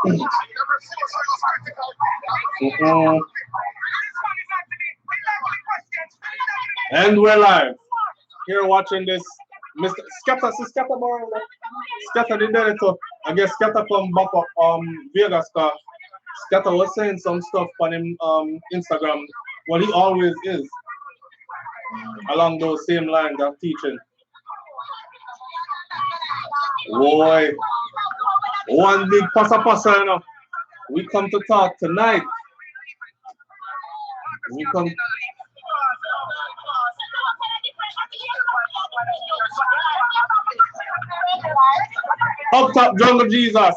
And we're live. Here watching this. Mr. Scatter, see Scatter Bar. Scatter did it too. I guess Scatter come back up Vegas car. Scatter was saying some stuff on him Instagram. Well, he always is. Along those same lines of teaching. Boy. One big passa, you know. We come to talk tonight. We come. Up top, Jungle Jesus.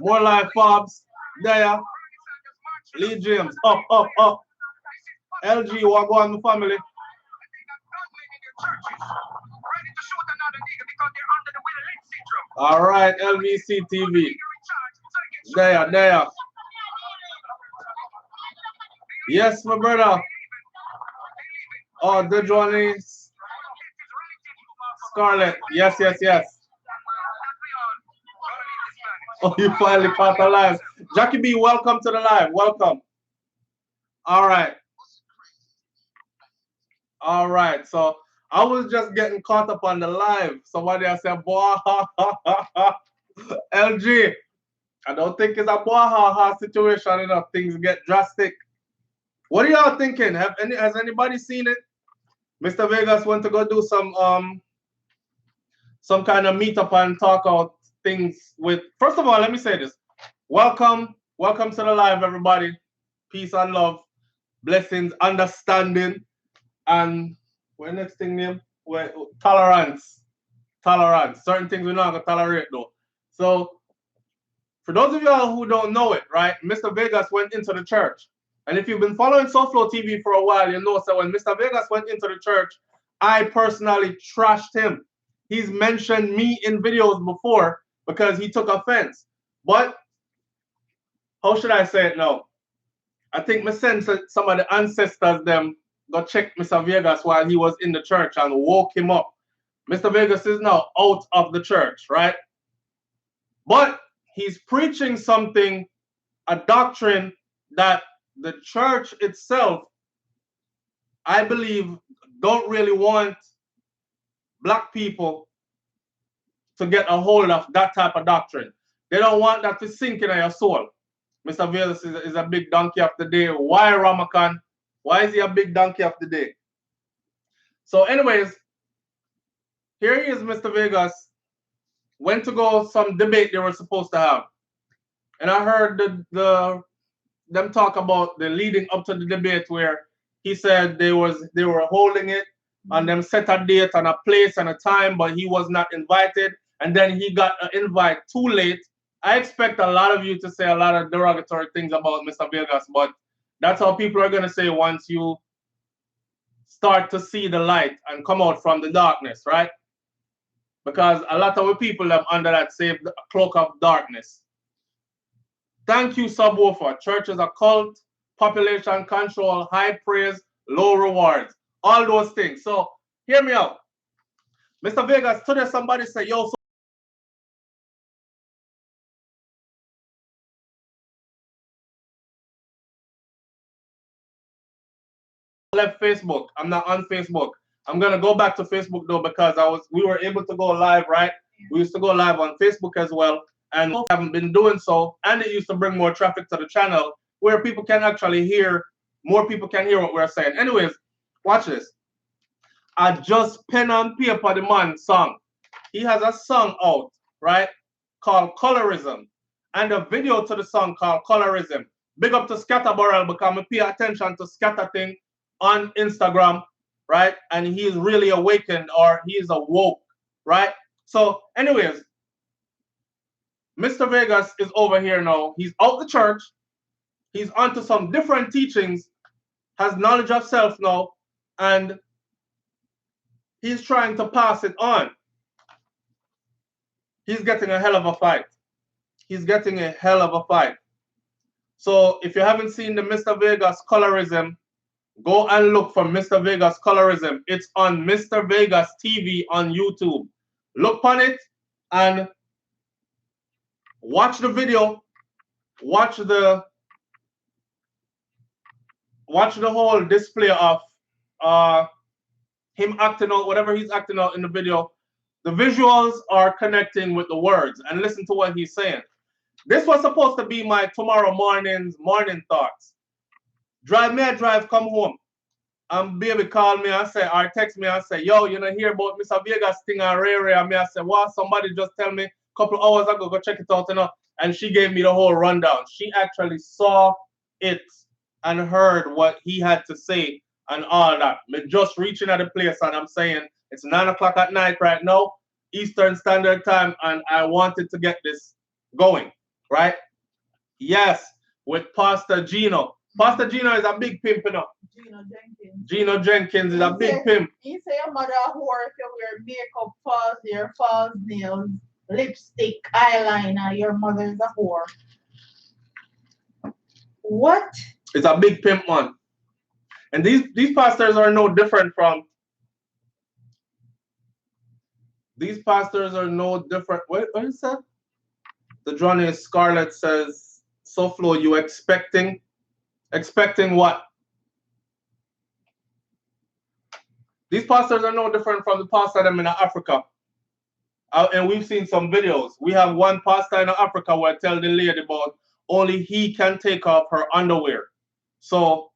More like Fobs. There. Lee James. Up. LG, what go on the family? All right, LVC TV. There. Yes, my brother. Oh, the Johnny Scarlett. Yes. Oh, you finally caught the live. Jackie B, welcome to the live. Welcome. All right. So I was just getting caught up on the live. Somebody I said, boy, LG. I don't think it's a boy situation enough. Things get drastic. What are y'all thinking? Has anybody seen it? Mr. Vegas went to go do some kind of meetup and talk out things with. First of all, let me say this. Welcome to the live, everybody. Peace and love, blessings, understanding, and what next thing name? Tolerance. Certain things we're not gonna tolerate though. So for those of y'all who don't know it, right? Mr. Vegas went into the church. And if you've been following SouFLoTV for a while, you know that when Mr. Vegas went into the church, I personally trashed him. He's mentioned me in videos before because he took offense. But how should I say it now? I think me sent some of the ancestors them go check Mr. Vegas while he was in the church and woke him up. Mr. Vegas is now out of the church, right? But he's preaching something, a doctrine that the church itself, I believe, don't really want black people to get a hold of that type of doctrine. They don't want that to sink in your soul. Mr. Vegas is a big donkey of the day. Why Ramakan? Why is he a big donkey of the day? So anyways, here he is, Mr. Vegas. Went to go some debate they were supposed to have. And I heard them talk about the leading up to the debate where he said they were holding it and them set a date and a place and a time, but he was not invited. And then he got an invite too late. I expect a lot of you to say a lot of derogatory things about Mr. Vegas, but that's how people are going to say once you start to see the light and come out from the darkness, right? Because a lot of people are under that same cloak of darkness. Thank you, subwoofer. Church is a cult, population control, high praise, low rewards, all those things. So hear me out. Mr. Vegas, today somebody said, yo, so left Facebook. I'm not on Facebook. I'm gonna go back to Facebook though because we were able to go live, right? We used to go live on Facebook as well, and we haven't been doing so. And it used to bring more traffic to the channel where people can actually hear, more people can hear what we're saying. Anyways, watch this. I just pen on paper the man song. He has a song out, right? Called Colorism. And a video to the song called Colorism. Big up to Scatter Barrel because I pay attention to Scatter thing on Instagram, right? And he's really awakened or he's awoke, right? So anyways, Mr. Vegas is over here now. He's out the church. He's onto some different teachings, has knowledge of self now, and he's trying to pass it on. He's getting a hell of a fight. He's getting a hell of a fight. So if you haven't seen the Mr. Vegas Colorism, go and look for Mr. Vegas Colorism. It's on Mr. Vegas TV on YouTube. Look on it and Watch the video. Watch the whole display of him acting out whatever he's acting out in the video. The visuals are connecting with the words, and listen to what he's saying. This was supposed to be my tomorrow morning thoughts. Drive me a drive, come home. Baby call me and say, or text me and say, yo, you know, hear about Mr. Vegas thing and Ray and me. I said, what? Somebody just tell me a couple hours ago, go check it out, you know. And she gave me the whole rundown. She actually saw it and heard what he had to say and all that. Me just reaching at the place and I'm saying, it's 9 o'clock at night right now, Eastern Standard Time, and I wanted to get this going, right? Yes, with Pastor Gino. Pastor Gino is a big pimp, you know. Gino Jenkins is a big pimp. He say your mother a whore if you wear makeup, false nails, lipstick, eyeliner. Your mother is a whore. What? It's a big pimp, man. And these pastors are no different from. These pastors are no different. What is that? The Johnny Scarlett says, SouFlo, you expecting what? These pastors are no different from the pastor them in Africa. And we've seen some videos. We have one pastor in Africa where I tell the lady about only he can take off her underwear. So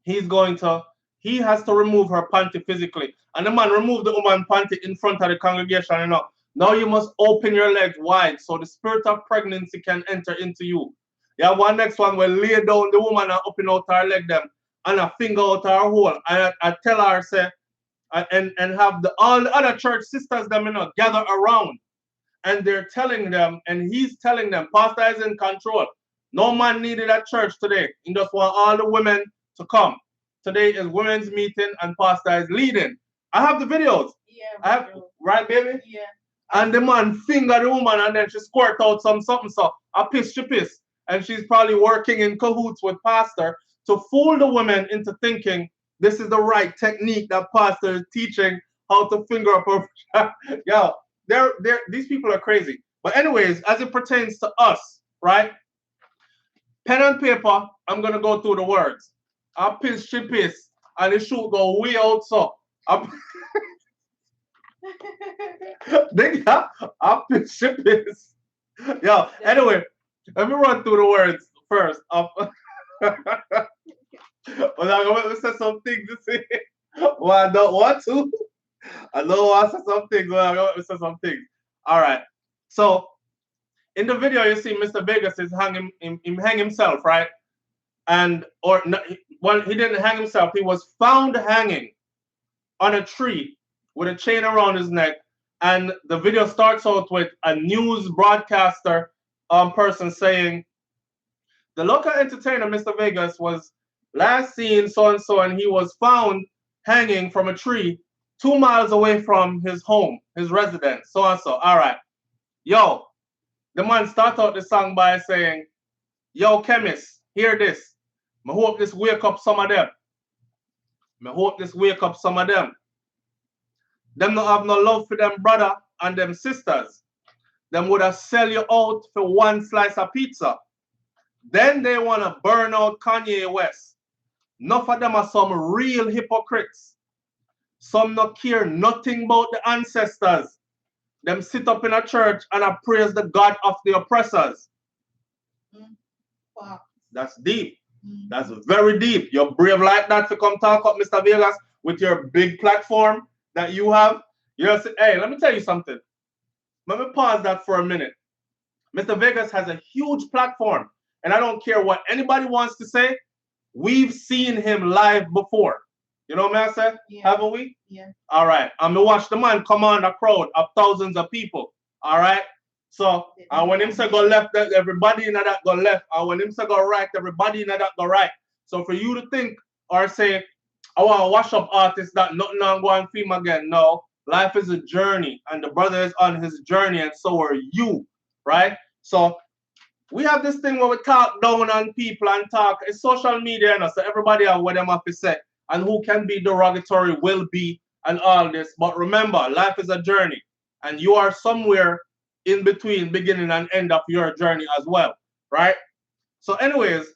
he has to remove her panty physically. And the man removed the woman panty in front of the congregation, you know. Now you must open your legs wide so the spirit of pregnancy can enter into you. You have one next one where lay down the woman and open out her leg them and a finger out her hole. And I tell her, say, and have all the other church sisters them, you know, gather around. And they're telling them, and he's telling them, pastor is in control. No man needed at church today. He just want all the women to come. Today is women's meeting and pastor is leading. I have the videos. Yeah, right, baby? Yeah. And the man finger the woman and then she squirt out something. So I piss. And she's probably working in cahoots with pastor to fool the women into thinking this is the right technique that pastor is teaching how to finger up her. Yeah, these people are crazy. But anyways, as it pertains to us, right? Pen and paper, I'm going to go through the words. I piss, she piss, and the shoot go way out so. I piss, she piss. Yeah, anyway, let me run through the words first. Well, I'm going to say some things to say. Well, I don't want to. I don't want to say some things. Well, I'm going to say some things. All right. So, in the video, you see Mr. Vegas is hang himself, right? Well, he didn't hang himself. He was found hanging on a tree with a chain around his neck. And the video starts out with a news broadcaster person saying, the local entertainer, Mr. Vegas, was last seen so-and-so, and he was found hanging from a tree 2 miles away from his home, his residence, so-and-so. All right. Yo, the man start out the song by saying, yo, chemist, hear this. I hope this wake up some of them. Them not have no love for them brother and them sisters. Them would have sell you out for one slice of pizza. Then they want to burn out Kanye West. Enough of them are some real hypocrites. Some not care nothing about the ancestors. Them sit up in a church and I praise the God of the oppressors. Wow. That's deep. That's very deep. You're brave like that to come talk up, Mr. Vegas, with your big platform that you have. You say, hey, let me tell you something. Let me pause that for a minute. Mr. Vegas has a huge platform, and I don't care what anybody wants to say. We've seen him live before. You know what I said? Yeah. Haven't we? Yeah. All right. I'm going to watch the man command a crowd of thousands of people. All right? So, and when him say go left, everybody in that go left. And when him say go right, everybody in that go right. So for you to think or say, I want to wash up artists that nothing on go and film again. No. Life is a journey, and the brother is on his journey, and so are you, right? So we have this thing where we talk down on people and talk. It's social media, you know, so everybody have what them have to say, and who can be derogatory will be, and all this. But remember, life is a journey, and you are somewhere in between beginning and end of your journey as well, right? So anyways,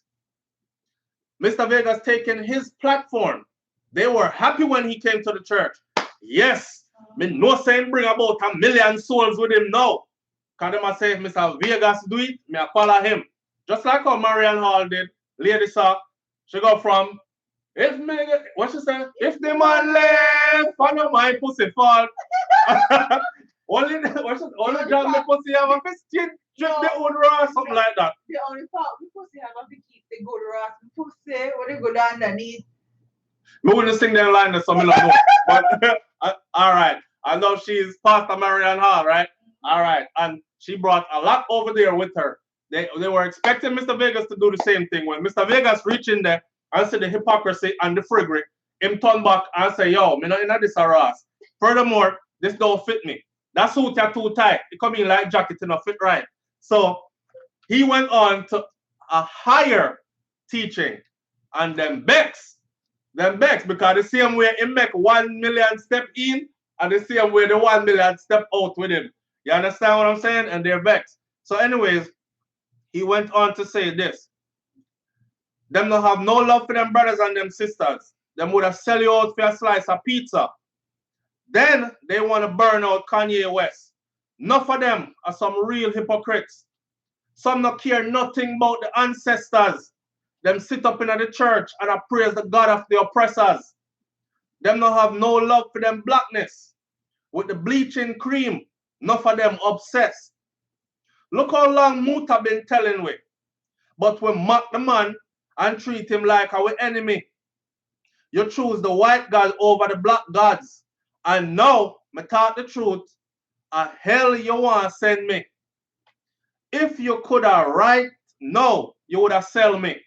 Mr. Vegas taking his platform. They were happy when he came to the church. Yes, me no saying bring about 1 million souls with him now. Because them say if Mr. Vegas do it, me I follow him. Just like how Marian Hall did. Lady saw, she go from, if me, what she say? If the man left, follow my pussy fall. Only jam the pussy have a fist drip the old raw, something like that. The only part the pussy have to keep the good ras pussy when they go underneath. Me wouldn't sing that line, so me not know. But all right, I know she's Pastor Marian Hall, right? All right, and she brought a lot over there with her. They were expecting Mr. Vegas to do the same thing. When Mr. Vegas reached in there and see the hypocrisy and the friggery, him turn back and say, yo, me not in this harass. Furthermore, this don't fit me. That suit are too tight. It come in like jacket, it not fit right. So he went on to a higher teaching and then Bex because the same way he make 1 million step in and the same way the 1 million step out with him. You understand what I'm saying? And they're vexed. So anyways, he went on to say this. Them don't have no love for them brothers and them sisters. Them would have sell you out for a slice of pizza. Then they want to burn out Kanye West. Enough of them are some real hypocrites. Some not care nothing about the ancestors. Them sit up in the church and I praise the God of the oppressors. Them not have no love for them blackness. With the bleaching cream, enough of them obsessed. Look how long Muta been telling we. But we mock the man and treat him like our enemy. You choose the white God over the black gods. And now, me talk the truth, a hell you want to send me. If you could have right now, you would have sell me.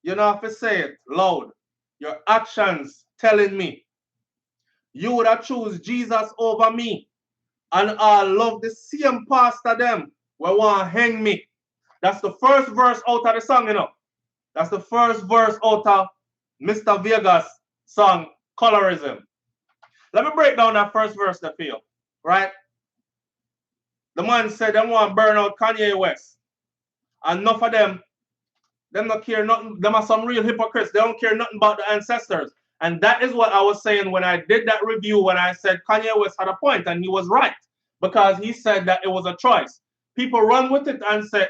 You don't have to say it loud. Your actions telling me. You would have choose Jesus over me. And I love the same pastor them who want to hang me. That's the first verse out of the song, you know. That's the first verse out of Mr. Vegas' song, Colorism. Let me break down that first verse to feel, right? The man said they want to burn out Kanye West. And enough of them don't care nothing. Them are some real hypocrites. They don't care nothing about the ancestors. And that is what I was saying when I did that review, when I said Kanye West had a point, and he was right. Because he said that it was a choice. People run with it and say,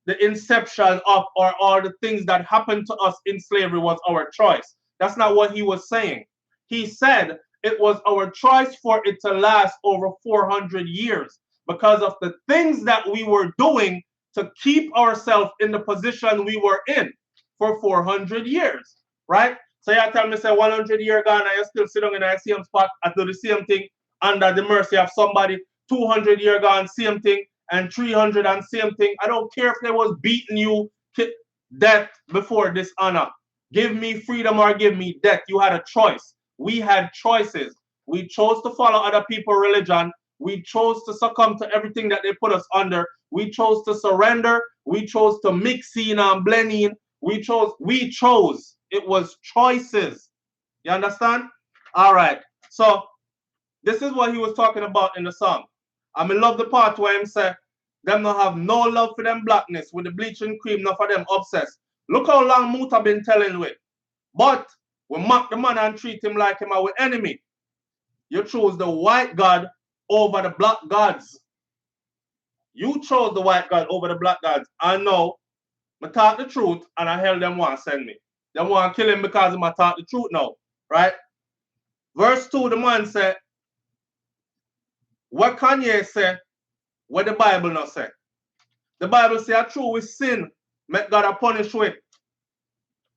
the inception of or all the things that happened to us in slavery was our choice. That's not what he was saying. He said it was our choice for it to last over 400 years because of the things that we were doing to keep ourselves in the position we were in for 400 years, right? So you tell me, say 100 years gone and you still sit down in the same spot and do the same thing under the mercy of somebody, 200 years gone, same thing, and 300 and same thing. I don't care if they was beating you to death before dishonor. Give me freedom or give me death. You had a choice. We had choices. We chose to follow other people's religion. We chose to succumb to everything that they put us under. We chose to surrender. We chose to mix in and blend in. We chose. It was choices. You understand? All right. So this is what he was talking about in the song. I love the part where him say, them don't have no love for them blackness with the bleaching cream, not for them obsessed. Look how long Muta been telling we. But we mock the man and treat him like him our enemy. You choose the white God over the black gods. You chose the white God over the black gods. I know, I talk the truth, and I held them want to send me. They want to kill him because I talk the truth now, right? Verse 2, the man said, what Kanye said, what the Bible not say. The Bible say, true we sin, make God a punish with.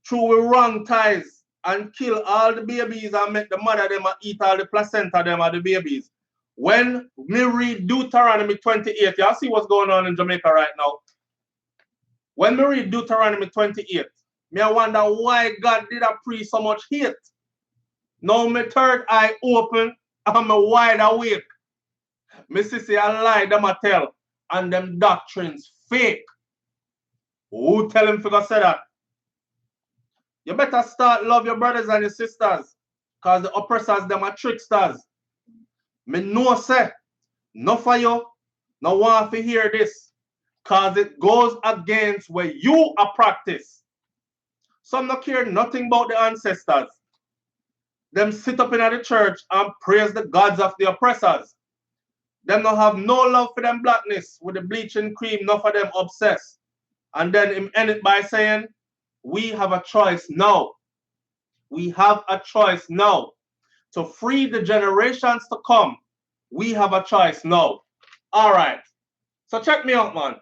True we wrong ties and kill all the babies and make the mother them eat all the placenta them of the babies. When me read Deuteronomy 28, y'all see what's going on in Jamaica right now. When me read Deuteronomy 28, me I wonder why God did a pre so much hate. Now my third eye open and me wide awake. Me see a lie them a tell and them doctrines fake. Who tell him to say that? You better start love your brothers and your sisters because the oppressors them are tricksters. Me know say, no for you, No one to hear this, cause it goes against where you are practice. Some not care nothing about the ancestors. Them sit up in the church and praise the gods of the oppressors. Them not have no love for them blackness with the bleaching cream, not for them obsessed. And then him end it by saying, we have a choice now. We have a choice now to free the generations to come. We have a choice now. All right. So check me out, man.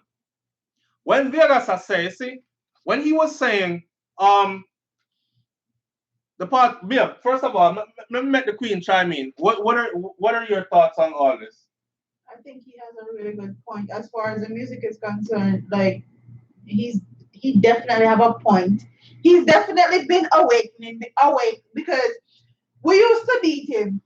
When Vegas I say, see, when he was saying, the part, yeah, first of all, let me make the Queen chime in. What are your thoughts on all this? I think he has a really good point as far as the music is concerned. Like he definitely have a point. He's definitely been awake because we used to beat him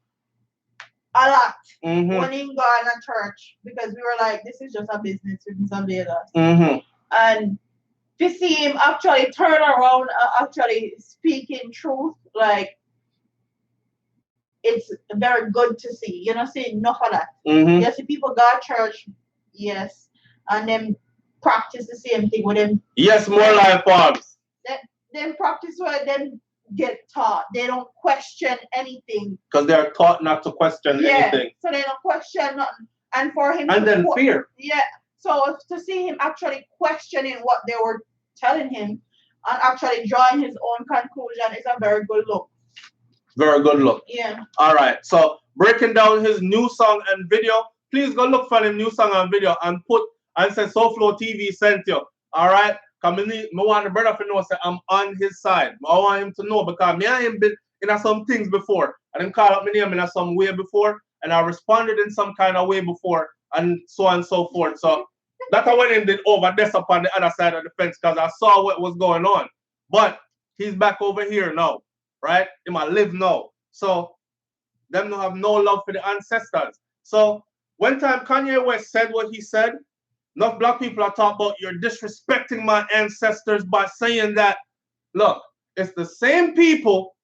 a lot when he got in a church because we were like, this is just a business with Mr. Vegas. And to see him actually turn around and actually speaking truth, like it's very good to see. You know, see enough of that. You see people go to church, yes, and then practice the same thing with them. Yes, more life forms. Then practice where them get taught. They don't question anything. Because they're taught not to question anything. So they don't question nothing. And for him and then fear. Yeah. So to see him actually questioning what they were telling him and actually drawing his own conclusion is a very good look. Very good look. Yeah. All right. So breaking down his new song and video. Please go look for him new song and video and put and say SouFLoTV sent you. All right. Cause me want the brother to know say I'm on his side. I want him to know because me and him been in some things before. I didn't call up my name in some way before, and I responded in some kind of way before, and so on and so forth. So that's how I did over this up on the other side of the fence because I saw what was going on. But he's back over here now, right? He might live now. So them don't have no love for the ancestors. So one time Kanye West said what he said, enough black people are talking about you're disrespecting my ancestors by saying that. Look, it's the same people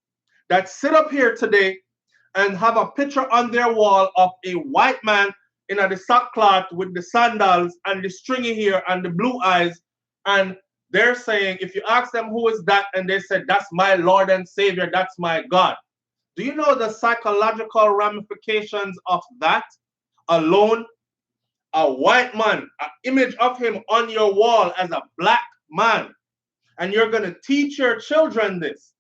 that sit up here today and have a picture on their wall of a white man in the sackcloth with the sandals and the stringy hair and the blue eyes. And they're saying, if you ask them who is that, and they said, that's my Lord and Savior, that's my God. Do you know the psychological ramifications of that alone? A white man, an image of him on your wall as a black man, and you're going to teach your children this.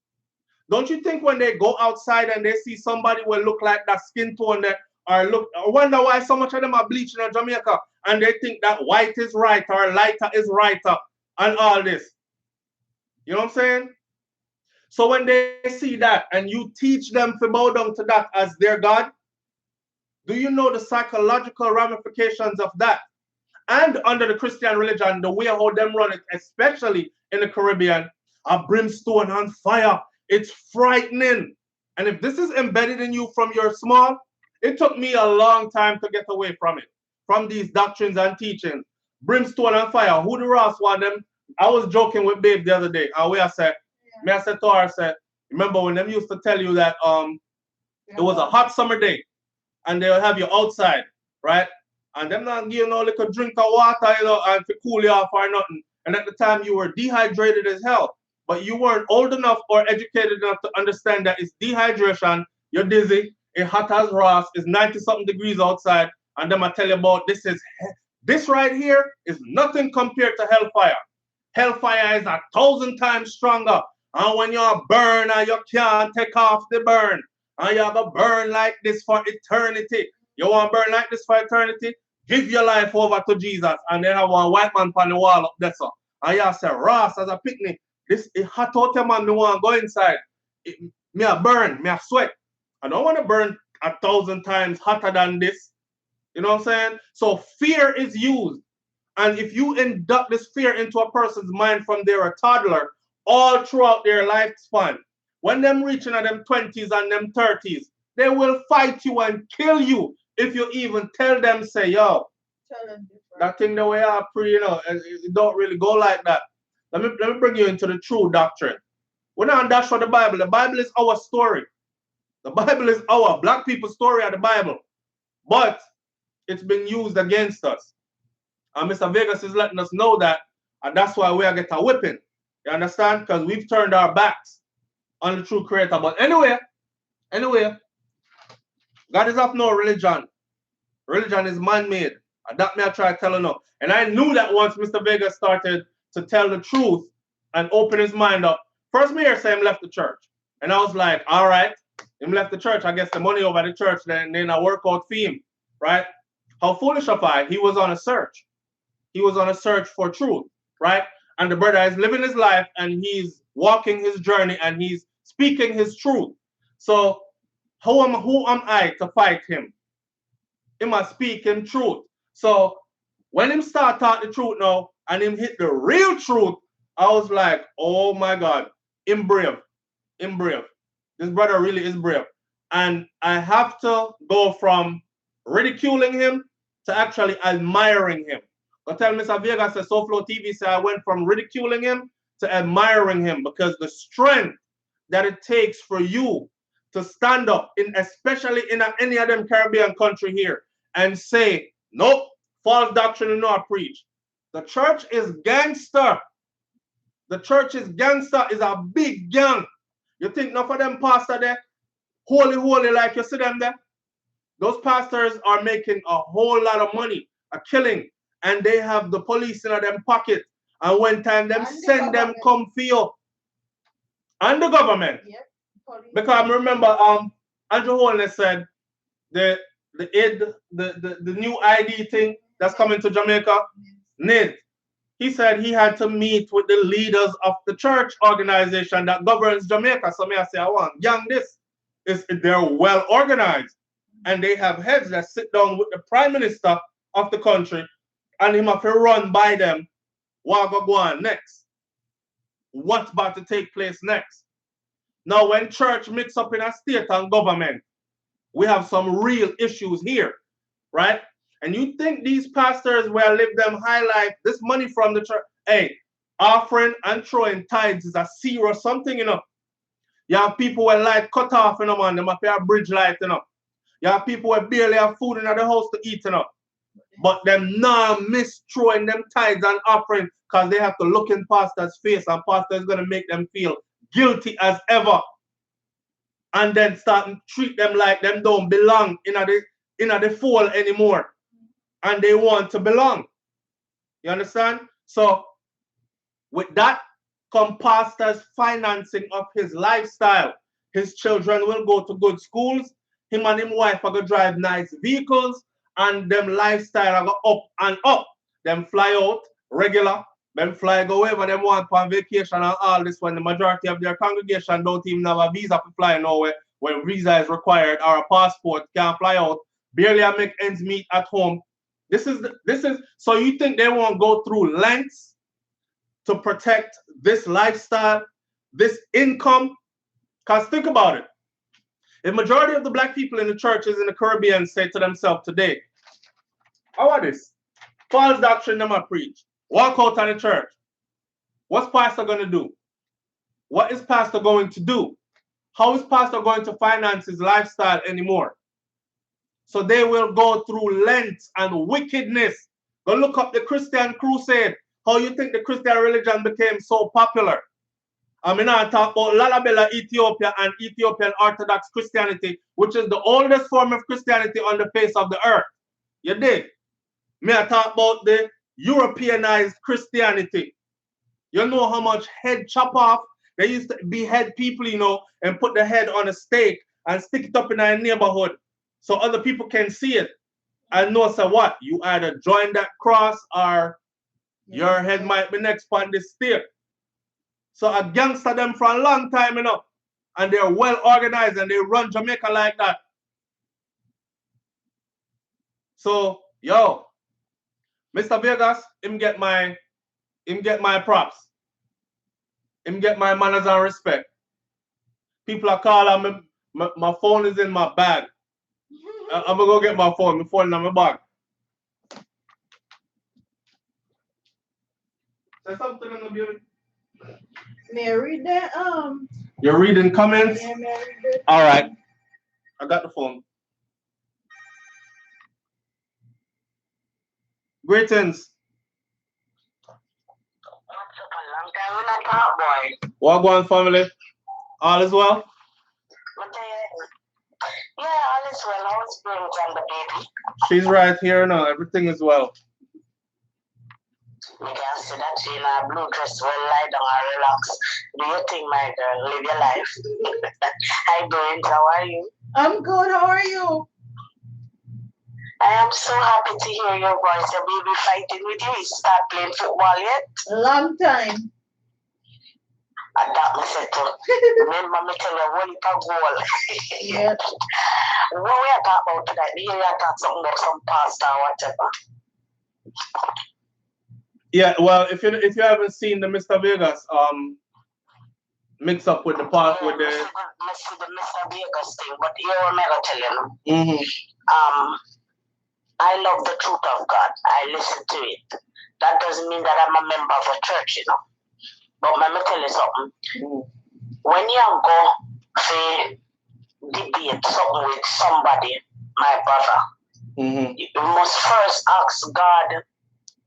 Don't you think when they go outside and they see somebody will look like that skin tone that, or wonder why so much of them are bleaching in Jamaica and they think that white is right or lighter is righter and all this. You know what I'm saying? So when they see that and you teach them to bow down to that as their God, do you know the psychological ramifications of that? And under the Christian religion, the way how them run it, especially in the Caribbean, a brimstone on fire. It's frightening. And if this is embedded in you from your small, it took me a long time to get away from it, from these doctrines and teachings. Brimstone and fire. Who the Ross want them? I was joking with Babe the other day. And I said to her, I said, remember when them used to tell you that it was a hot summer day and they'll have you outside, right? And them not give you no little drink of water, you know, and to cool you off or nothing. And at the time you were dehydrated as hell. But you weren't old enough or educated enough to understand that it's dehydration, you're dizzy, it's hot as Ross, it's 90-something degrees outside, and then I tell you about this right here is nothing compared to hellfire. Hellfire is 1,000 times stronger. And when you're burn and you can't take off the burn, and you're gonna burn like this for eternity. You want to burn like this for eternity? Give your life over to Jesus. And then have one white man on the wall up there. So. And you say, Ross, as a picnic, this is hot out there, man. Me want to go inside. Me a burn, me a sweat. I don't want to burn 1,000 times hotter than this. You know what I'm saying? So fear is used. And if you induct this fear into a person's mind from they're a toddler, all throughout their lifespan, when them reaching at them 20s and them 30s, they will fight you and kill you if you even tell them, say, yo, that thing the way I pray, you know, it don't really go like that. Let me bring you into the true doctrine. We're not dash for the Bible. The Bible is our story. The Bible is our black people's story of the Bible. But it's been used against us. And Mr. Vegas is letting us know that, and that's why we are getting a whipping. You understand? Because we've turned our backs on the true creator. But anyway, God is of no religion. Religion is man-made. And that me I try telling you. And I knew that once Mr. Vegas started to tell the truth and open his mind up. First me here say him left the church. And I was like, all right, him left the church. I guess the money over the church, then I work out for him, right? How foolish of I. He was on a search. He was on a search for truth, right? And the brother is living his life and he's walking his journey and he's speaking his truth. So who am I to fight him? He must speak him truth. So when him start talking the truth now and him hit the real truth, I was like, oh my God, him brave. Him brave. This brother really is brave. And I have to go from ridiculing him to actually admiring him. But tell Mr. Vegas at SouFLoTV, say I went from ridiculing him to admiring him, because the strength that it takes for you to stand up, especially in any of them Caribbean country here, and say, nope, false doctrine is not preach. The church is gangster. The church is gangster, is a big gang. You think enough of them pastor there, holy like you see them there? Those pastors are making a whole lot of money, a killing, and they have the police in them pocket. And when time them send them come for you. And the government. Yep. Because I remember Andrew Holness said the new ID thing that's coming to Jamaica, NID. He said he had to meet with the leaders of the church organization that governs Jamaica. So me I say, I want young this. They're well organized. And they have heads that sit down with the prime minister of the country and him have to run by them what go on next. What's about to take place next. Now when church mix up in a state and government, we have some real issues here, right? And you think these pastors will live them high life, this money from the church, hey, offering and throwing tithes is a serious something, you know. You have people with light cut off, you know, man, them have a bridge light, you know. You have people who barely have food in the house to eat, you know. But them now miss throwing them tithes and offering because they have to look in pastor's face and pastor is going to make them feel guilty as ever. And then start and treat them like them don't belong in the fold anymore. And they want to belong. You understand? So with that come pastor's financing of his lifestyle. His children will go to good schools. Him and his wife are going to drive nice vehicles. And them lifestyle are go up and up. Them fly out regular. Them fly go wherever them want on vacation and all this when the majority of their congregation don't even have a visa to fly nowhere. When visa is required or a passport, can't fly out. Barely make ends meet at home. This is so you think they won't go through lengths to protect this lifestyle, this income? Because think about it. The majority of the black people in the churches in the Caribbean say to themselves today, how are this? False doctrine them I preach. Walk out of the church. What's pastor going to do? What is pastor going to do? How is pastor going to finance his lifestyle anymore? So they will go through lengths and wickedness. Go look up the Christian crusade. How you think the Christian religion became so popular? I mean, I talk about Lalabella, Ethiopia, and Ethiopian Orthodox Christianity, which is the oldest form of Christianity on the face of the earth. You dig? Me, I talk about the Europeanized Christianity. You know how much head chop off? They used to behead people, you know, and put the head on a stake and stick it up in our neighborhood so other people can see it. And know, so what? You either join that cross or your head might be next on this stair. So a gangster them for a long time, you know, and they're well organized and they run Jamaica like that. So, yo, Mr. Vegas, him get my props. Him get my manners and respect. People are calling me, my phone is in my bag. I'm gonna go get my phone in my bag. Say something in the beauty. May I read that? You're reading comments? Yeah, may I read it? All right. I got the phone. Greetings. Top boy. Wagwan family. All is well? Yeah, all is well. How's Brains and the baby? She's right here now. Everything is well. You can see that she in a blue dress, well lie down and relax. Do your thing, my girl. Live your life. Hi, Brains. How are you? I'm good. How are you? I am so happy to hear your voice. Your baby fighting with you. You start playing football yet? Long time. And that me said to remember me tell you one per goal. Yeah. What we are talking about today? We are talking something about some pasta or whatever. Yeah, well, if you haven't seen the Mr. Vegas mix up with the part with the Mr. Vegas thing, but you will never tell you. I love the truth of God. I listen to it. That doesn't mean that I'm a member of a church, you know. But let me tell you something. When you go say debate something with somebody, my brother, you must first ask God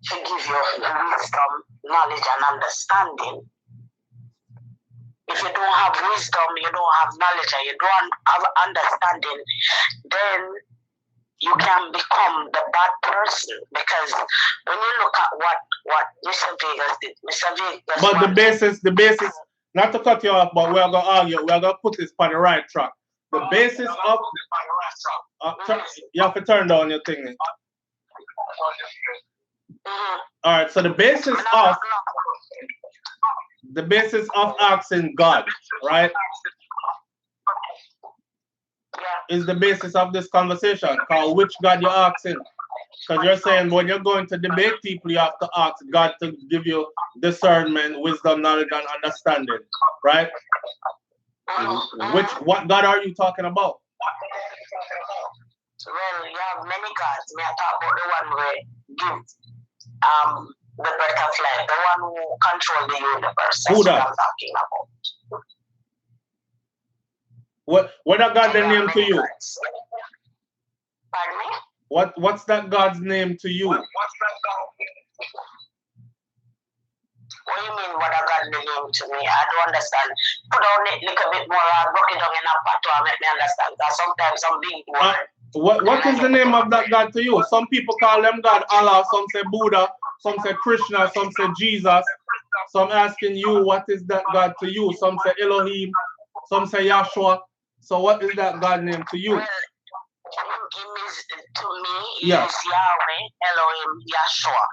to give you wisdom, knowledge, and understanding. If you don't have wisdom, you don't have knowledge, and you don't have understanding, then you can become the bad person. Because when you look at what Mr. Vegas did, Mr. Vegas. But the basis, not to cut you off, but we are gonna argue. We are gonna put this on the right track. The basis of you have to turn down your thing. All right. So the basis of asking God, right, is the basis of this conversation. Called which God you're asking. Because you're saying when you're going to debate people, you have to ask God to give you discernment, wisdom, knowledge, and understanding, right? What God are you talking about? Well, you have many gods. May I talk about the one where give the breath of life, the one who controls the universe. That's what I'm talking about. What that God the name to you? Gods. Pardon me? What's that God's name to you? What do you mean what a God name to me? I don't understand. Put on it a little bit more, broke it down in a part to make me understand. Because sometimes some big word. What is the name of that God to you? Some people call them God Allah, some say Buddha, some say Krishna, some say Jesus. Some asking you what is that God to you? Some say Elohim, some say Yahshua. So what is that God name to you? Well, to me, it is Yahweh, Elohim, Yahshua.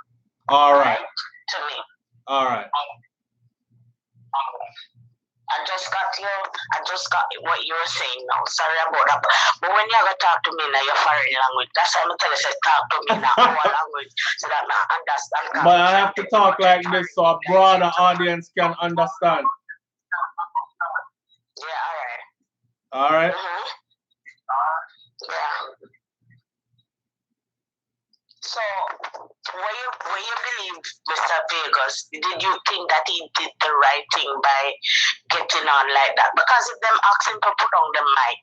All right. To me. All right. I just got what you were saying now. Sorry about that. But when you ever talk to me in your foreign language, that's why I'm telling you, talk to me in our language so that I understand. But I have to talk like this so a broader audience can understand. Yeah, all right. Yeah. So, when you believe Mr. Vegas, did you think that he did the right thing by getting on like that? Because if them ask him to put on the mic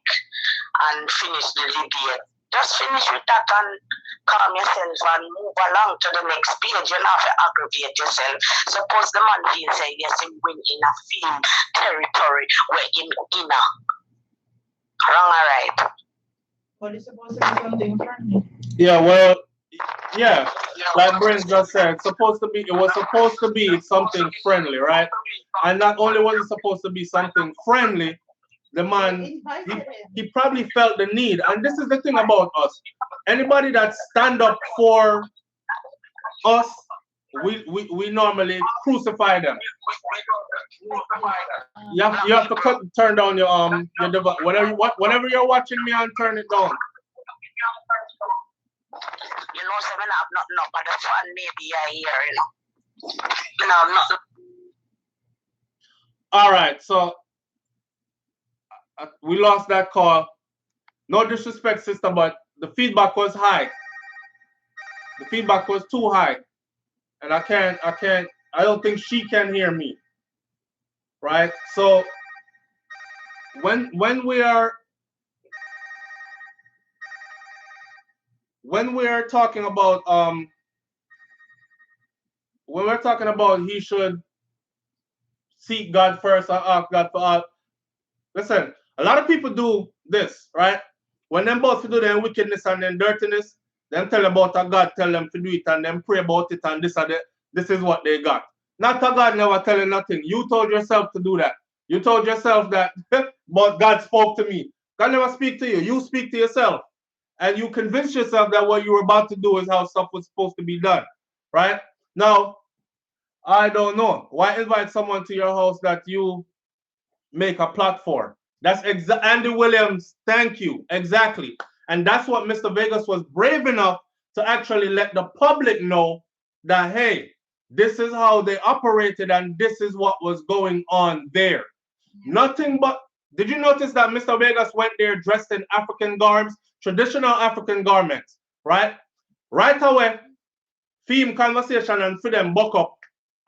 and finish the debate, just finish with that and calm yourself and move along to the next page. You don't have to aggravate yourself. Suppose the man feels say yes, he win in a film territory where in a wrong or right. But it's supposed to be something friendly. Yeah, well, yeah, like Brains just said, it was supposed to be something friendly, right? And not only was it supposed to be something friendly, the man, he probably felt the need. And this is the thing about us. Anybody that stand up for us, we normally crucify them. You have to turn down your device. Whenever you're watching me and turn it down. You know, so when I'm not but the fun maybe I hear, you know. You know, I'm not. All right, so we lost that call. No disrespect, sister, but the feedback was high. The feedback was too high. And I don't think she can hear me. Right? So when we are talking about when we're talking about he should seek God first and ask God for all. Listen, a lot of people do this, right? When them both do their wickedness and their dirtiness, them tell about a God, tell them to do it, and them pray about it, and this is what they got. Not a God never telling nothing. You told yourself to do that. You told yourself that, but God spoke to me. God never speak to you. You speak to yourself. And you convince yourself that what you were about to do is how stuff was supposed to be done. Right? Now, I don't know. Why invite someone to your house that you make a plot for? That's Andy Williams. Thank you. Exactly. And that's what Mr. Vegas was brave enough to actually let the public know that, hey, this is how they operated and this is what was going on there. Nothing but, did you notice that Mr. Vegas went there dressed in African garbs, traditional African garments, right? Right away, theme conversation and for them buck up.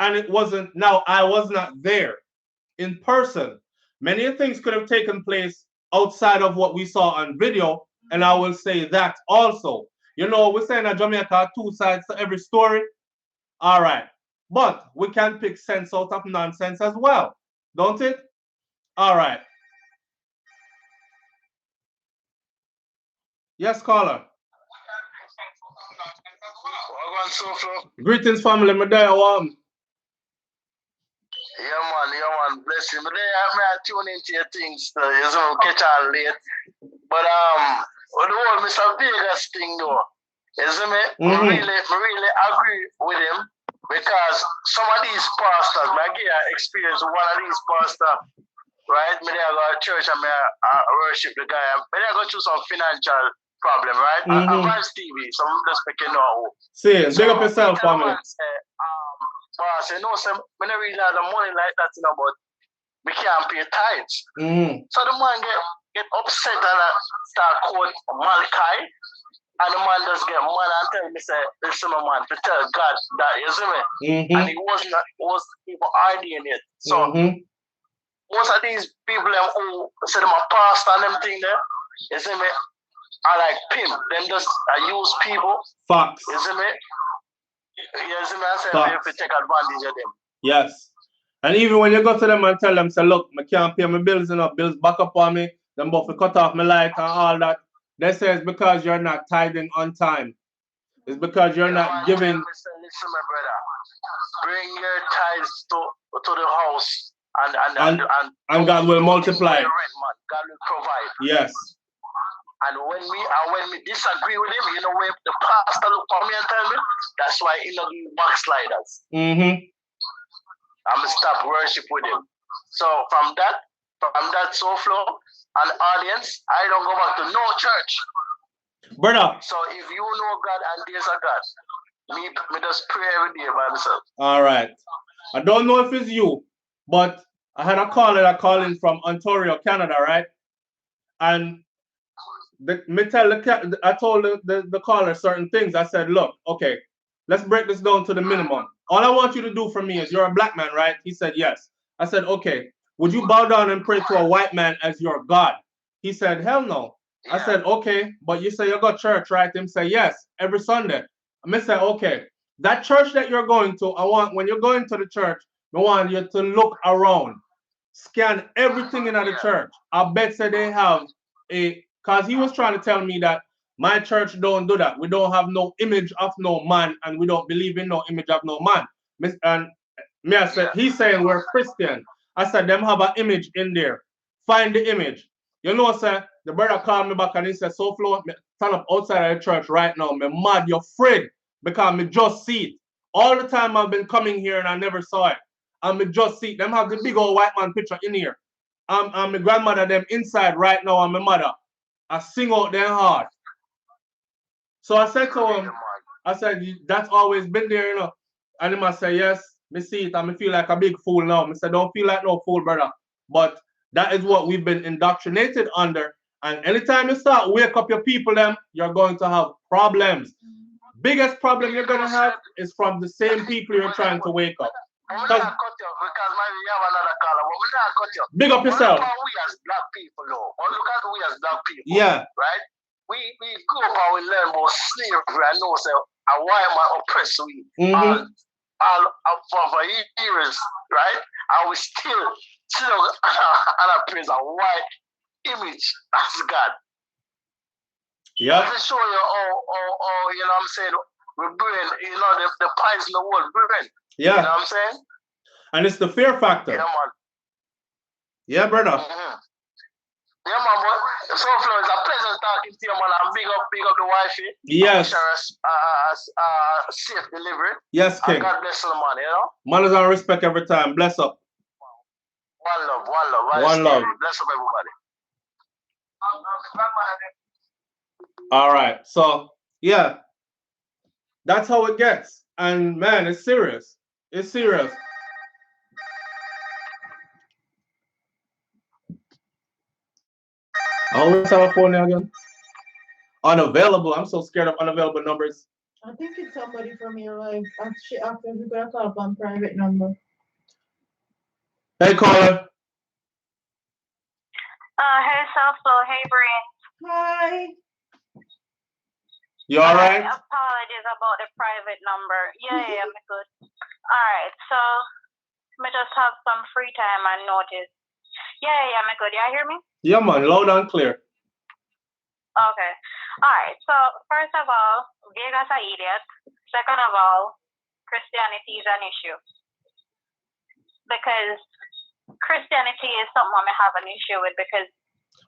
And it wasn't, now I was not there in person. Many things could have taken place outside of what we saw on video, and I will say that also. You know, we're saying that Jamaica have two sides to every story. All right. But we can pick sense out of nonsense as well, don't it? All right. Yes, caller. Greetings, family. Me there, Yeah, man, bless you. But I tune into your things, you know, catch on late. But the whole Mr. Vegas thing though, isn't it? I really agree with him because some of these pastors, like I experienced one of these pastors, right? Me there go to church and I worship the guy. Me there go through some financial problem, right? Advance TV, so I'm just making know. See, big up yourself, family. Boss, you know, when I really have the money like that, you know, but we can't pay tithes. So the man get upset and start quote Malachi, and the man just get mad and tell me, say, listen, my man, to tell God that, you see me? And he was even arguing it. So most of these people who say them a pastor and them thing there, you see me, are like pimp. Them just use people. Facts. You see me? Yes, man, if you take advantage of them. Yes. And even when you go to them and tell them, say, look, I can't pay my bills enough, bills back up on me, them both cut off my light and all that. They say it's because you're not tithing on time. It's because you're not giving. Listen, my brother. Bring your tithes to the house and God will multiply. God will provide. Yes. And when we disagree with him, you know, when the pastor look for me and tell me, that's why he not do backsliders. I'm gonna stop worship with him. So from that SouFlo and audience, I don't go back to no church. Brother. So if you know God and there's a God, me just pray every day by myself. All right. I don't know if it's you, but I had a caller that called in from Ontario, Canada, right? And I told the caller certain things. I said, look, okay, let's break this down to the minimum. All I want you to do for me is, you're a black man, right? He said, yes. I said, okay, would you bow down and pray to a white man as your God? He said, hell no. Yeah. I said, okay, but you say you go to church, right? Him say, yes, every Sunday. I said, okay, that church that you're going to, when you're going to the church, I want you to look around, scan everything in the church. I bet say they have because he was trying to tell me that my church don't do that. We don't have no image of no man, and we don't believe in no image of no man. And me, I said, he's saying we're Christian. I said, them have an image in there. Find the image. You know, sir, the brother called me back and he said, SouFlo, stand up outside of the church right now. Me mad, you're afraid because me just see it. All the time I've been coming here and I never saw it. And me just see it. Them have the big old white man picture in here. And my grandmother, them inside right now, and my mother. I sing out their heart. So I said to him, I said, that's always been there, you know. And he must say, yes, me see it, and me feel like a big fool now. I said, don't feel like no fool, brother. But that is what we've been indoctrinated under. And anytime you start wake up your people, you're going to have problems. Biggest problem you're going to have is from the same people you're trying to wake up. Big up yourself. We as black people, though. Or look at we as black people. Yeah. Right? We go up and we learn about slavery and know, say, a white man oppress we. for years, right? And we still praise a white image as God. Yeah. To show you how you know what I'm saying, we're brain, you know, the pies in the world, brain. Yeah. You know what I'm saying? And it's the fear factor. Yeah, man. Yeah, brother. Mm-hmm. Yeah, man, but SouFlo, it's a pleasure talking to you, man. And big up the wifey. Yes. Safe delivery. Yes, King. And God bless you, man, you know? Manners and respect every time. Bless up. One love. One love. Bless up, everybody. All right. So, yeah. That's how it gets. And, man, it's serious. It's serious. Oh, what's our phone now again? Unavailable. I'm so scared of unavailable numbers. I think it's somebody from your life. After we're gonna call up on private number. Hey, caller. Hey, SouFlo. Hey, Brains. Hi. You all right? Apologies about the private number. Yeah, I'm good. All right, so I just have some free time and notice. Yeah, I'm good. You hear me? Yeah, man. Loud and clear. Okay. All right. So first of all, Vegas are idiot. Second of all, Christianity is an issue because Christianity is something I have an issue with because.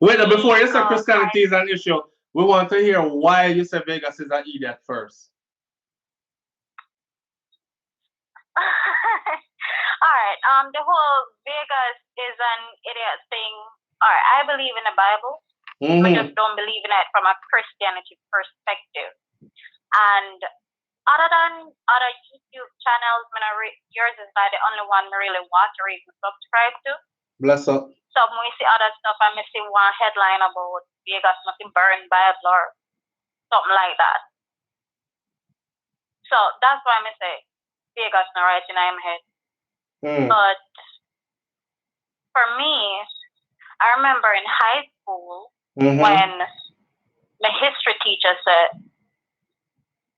Wait, before you say Christianity is an issue, we want to hear why you say Vegas is an idiot first. All right. The whole Vegas is an idiot thing. All right. I believe in the Bible. Mm-hmm. I just don't believe in it from a Christianity perspective. And other than other YouTube channels, yours is not the only one I really watch or even subscribe to. Bless up. So when we see other stuff, I may see one headline about Vegas nothing burned Bible or something like that. So that's why I say Vegas not right in my head. But for me, I remember in high school when my history teacher said,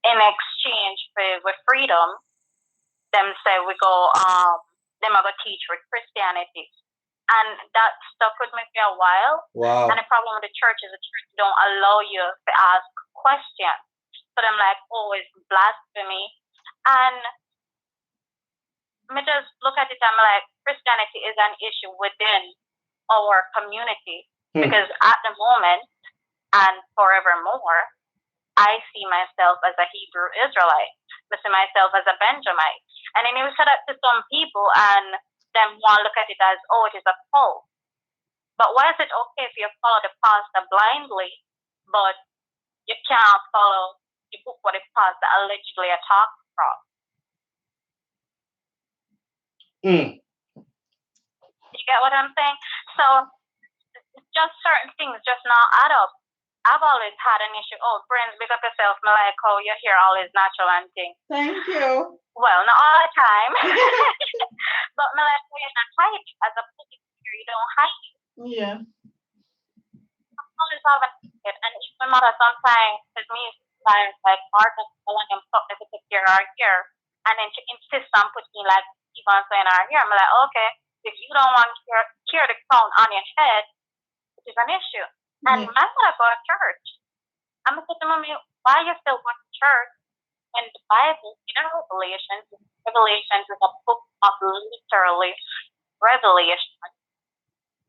in exchange with freedom, them say we go, them are going to teach with Christianity. And that stuck with me for a while. Wow. And the problem with the church is the church don't allow you to ask questions. So I'm like, oh, it's blasphemy. And me just look at it and I'm like, Christianity is an issue within our community. Because at the moment and forevermore, I see myself as a Hebrew Israelite. I see myself as a Benjamite. And then you say that to some people and then one look at it as, oh, it is a cult. But why is it okay if you follow the pastor blindly, but you can't follow the book what the pastor allegedly attacked from? You get what I'm saying? So just certain things just not add up. I've always had an issue. Oh, Brains, big up yourself. Me like how you hear all this natural and things. Thank you. Well, not all the time. But me like how you're not hiding. As a public figure, you don't hide. Yeah. I'm always having it. And if my mother sometimes says me sometimes like Martin telling him something to take care of here. And then she insists on putting like even saying our hair. I'm like, okay, if you don't want to hear the crown on your head, it is an issue. And my mother go to church. I'm going to say to mommy, why you still going to church? And the Bible, in Revelation is a book of literally revelation.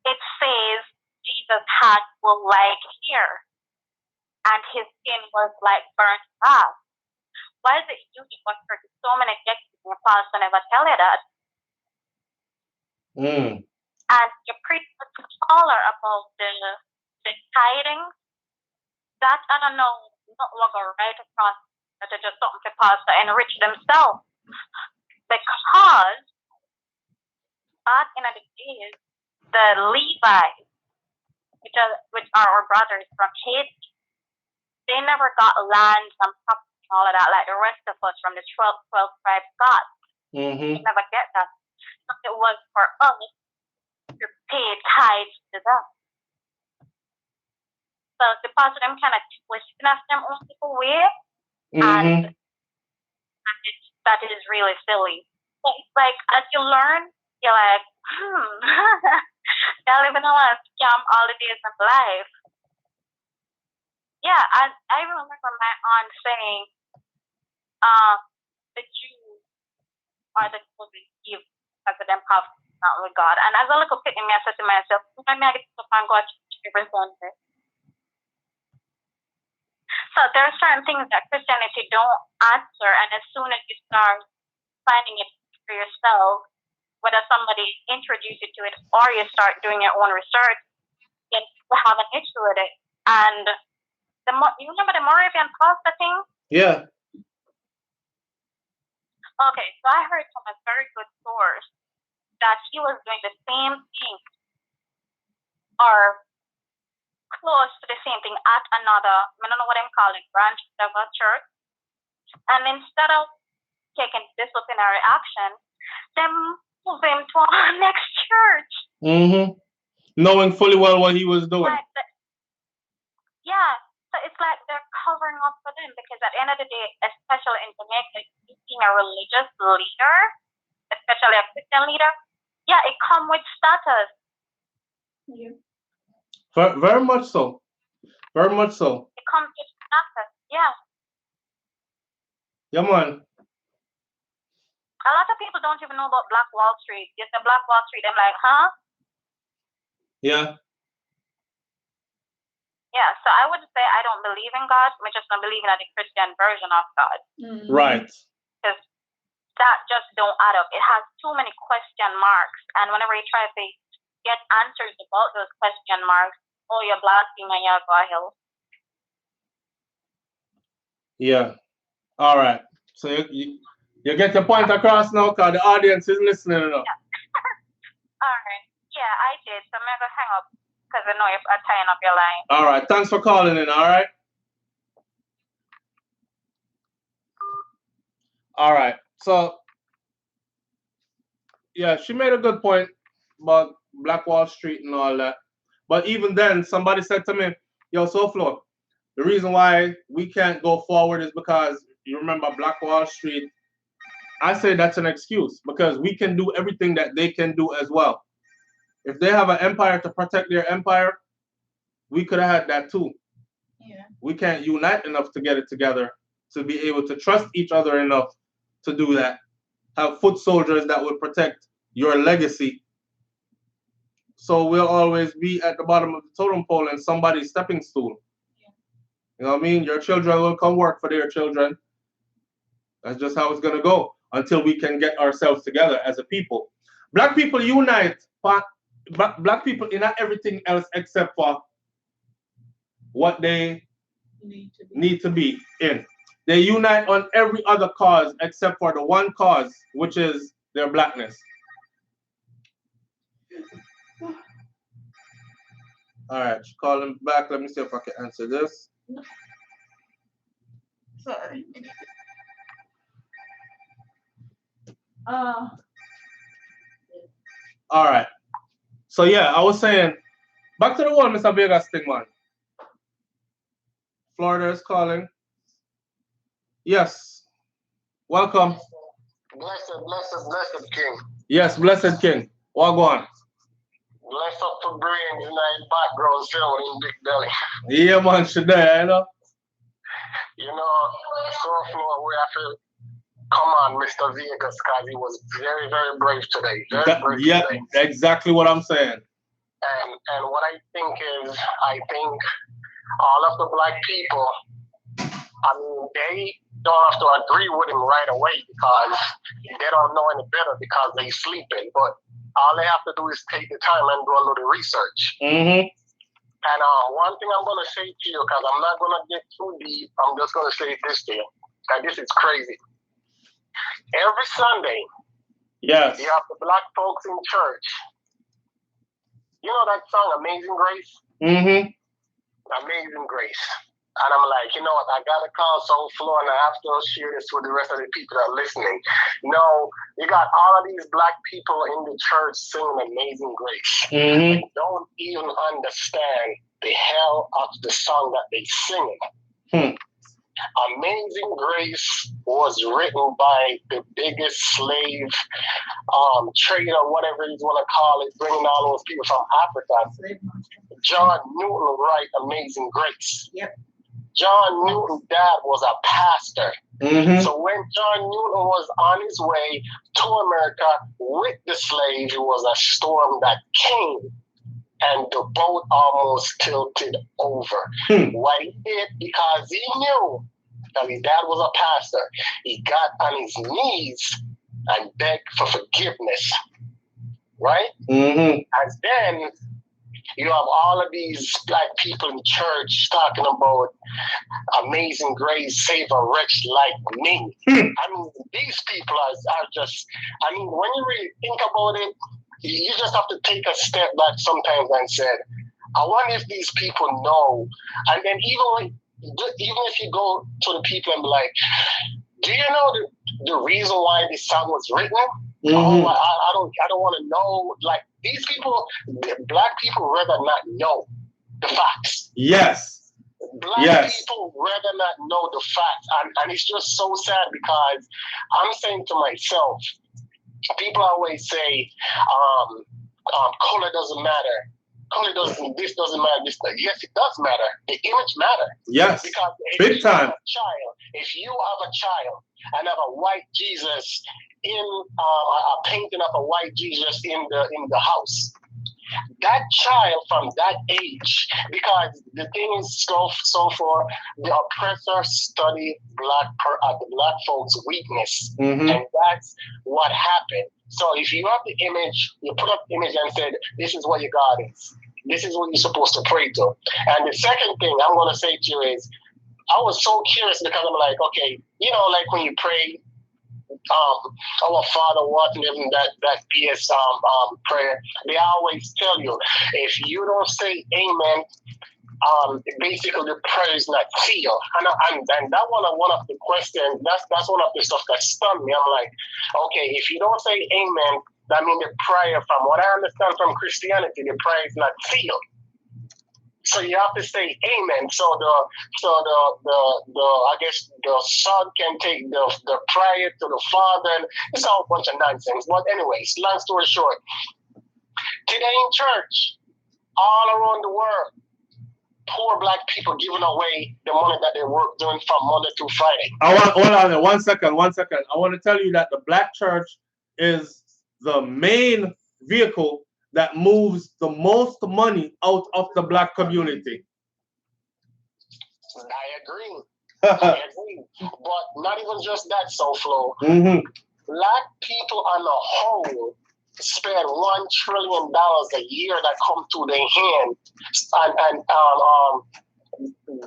It says Jesus had like hair, and his skin was like burnt grass. Why is it you going to church? So many objectives, your pastor never tell you that. And you preach to scholar about the tidings. That I don't know, not what go right across that they just something to pass to enrich themselves. Because back in the days, the Levites, which are our brothers from Haiti, they never got land and property and all of that like the rest of us from the 12 tribes got. They never get that. So it was for us to pay tithes to them. So the pastor them kind of twisting us them own people way, and that is really silly. Like as you learn, you're like, they're living a scam all the days of life. Yeah, I remember my aunt saying, the Jews are the closest gift because of them have not with God. And as a little kid, I said to myself, I get to find God every Sunday. So there are certain things that Christianity don't answer, and as soon as you start finding it for yourself, whether somebody introduces you to it or you start doing your own research, then you have an issue with it. And you remember the Moravian pastor thing? Yeah. Okay, so I heard from a very good source that he was doing the same thing or close to the same thing at another, I don't know what I'm calling, branch of a church. And instead of taking disciplinary action, they move him to our next church. Knowing fully well what he was doing. Yeah. So it's like they're covering up for them because at the end of the day, especially in Jamaica, being a religious leader, especially a Christian leader, yeah, it comes with status. Yeah. Very much so. Very much so. It comes with status, yeah. Yeah, man. A lot of people don't even know about Black Wall Street. You say Black Wall Street, I'm like, huh? Yeah. Yeah, so I would say I don't believe in God. I just don't believe in the Christian version of God. Right. Because that just don't add up. It has too many question marks. And whenever you try to get answers about those question marks, oh, you're blaspheming and you're go hell. Yeah. All right. So you get your point across now because the audience is listening enough. All right. Yeah, I did. So I'm going to hang up because I know you're tying up your line. All right. Thanks for calling in. All right. All right. So, yeah, she made a good point about Black Wall Street and all that. But even then, somebody said to me, yo, SouFlo, the reason why we can't go forward is because you remember Black Wall Street. I say that's an excuse because we can do everything that they can do as well. If they have an empire to protect their empire, we could have had that too. Yeah. We can't unite enough to get it together to be able to trust each other enough to do that. Have foot soldiers that will protect your legacy. So we'll always be at the bottom of the totem pole and somebody's stepping stool. Yeah. You know what I mean? Your children will come work for their children. That's just how it's going to go until we can get ourselves together as a people. Black people unite. Black people in everything else except for what they need to be in. They unite on every other cause except for the one cause, which is their blackness. All right, calling back. Let me see if I can answer this. Sorry. All right. So yeah, I was saying, back to the one, Mr. Vegas thing, man. Florida is calling. Yes. Welcome. Blessed King. Yes, blessed King. What go on? Bless up to brains in the background sound in Big Belly. Yeah, man, should there, you know? You know, SouFlo, we have to come on, Mr. Vegas, because he was very, very brave today. Very brave today. Exactly what I'm saying. And what I think is, I think all of the black people, I mean, they don't have to agree with him right away because they don't know any better because they sleeping. But all they have to do is take the time and do a little research. Mm-hmm. And one thing I'm going to say to you, because I'm not going to get too deep, I'm just going to say this to you, and this is crazy. Every Sunday, yes, you have the black folks in church. You know that song, Amazing Grace? Mm-hmm. Amazing Grace. And I'm like, you know what, I got to call SouFlo and I have to share this with the rest of the people that are listening. No, you got all of these black people in the church singing Amazing Grace. Mm-hmm. They don't even understand the hell of the song that they singing. Amazing Grace was written by the biggest slave trader, whatever you want to call it, bringing all those people from Africa. John Newton wrote Amazing Grace. Yep. John Newton's dad was a pastor. Mm-hmm. So when John Newton was on his way to America with the slave, it was a storm that came and the boat almost tilted over. Why he did? Because he knew that his dad was a pastor. He got on his knees and begged for forgiveness. Right? Mm-hmm. And then you have all of these black people in church talking about Amazing Grace, save a wretch like me. I mean, these people are just, I mean, when you really think about it, you just have to take a step back sometimes and say, I wonder if these people know. And then even if you go to the people and be like, do you know the reason why this song was written? Mm-hmm. Oh, I don't want to know. Like, these people, black people rather not know the facts. Yes. Black people rather not know the facts. And it's just so sad because I'm saying to myself, people always say, color doesn't matter. Color doesn't, this doesn't matter. Yes, it does matter. The image matters. Yes. Because big time. If you have a child and have a white Jesus in a painting of a white Jesus in the house, that child from that age, because the thing is so for the oppressor study the black folks' weakness, Mm-hmm. and that's what happened. So if you have the image, you put up the image and said, this is what your God is. This is what you're supposed to pray to. And the second thing I'm going to say to you is, I was so curious because I'm like, okay, you know, like when you pray, our Father what in heaven, that BS prayer, they always tell you, if you don't say amen, basically the prayer is not sealed. And that one of the questions, that's one of the stuff that stunned me. I'm like, okay, if you don't say amen, that means the prayer, from what I understand from Christianity, the prayer is not sealed. So you have to say amen. So the I guess the son can take the prayer to the father. And it's all a bunch of nonsense. But anyways, long story short, today in church, all around the world, poor black people giving away the money that they work doing from Monday to Friday. Hold on, one second. I want to tell you that the black church is the main vehicle that moves the most money out of the black community. I agree. But not even just that, SouFlo. Mm-hmm. Black people on the whole spend $1 trillion a year that come to their hand, and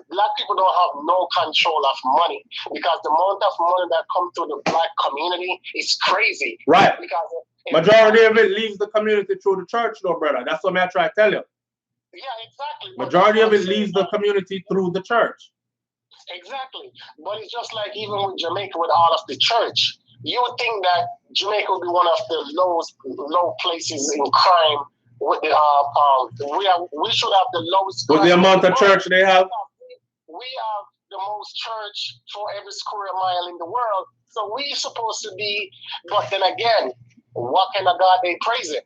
black people don't have no control of money, because the amount of money that come to the black community is crazy. Right. Because majority of it leaves the community through the church, though, brother. That's what I try to tell you. Yeah, exactly. Majority of it leaves the community through the church. Exactly. But it's just like even with Jamaica, with all of the church, you would think that Jamaica would be one of the low places in crime. With the we should have the lowest. With the amount of church they have. We have the most church for every square mile in the world. So we supposed to be, but then again, what kind of God they praising?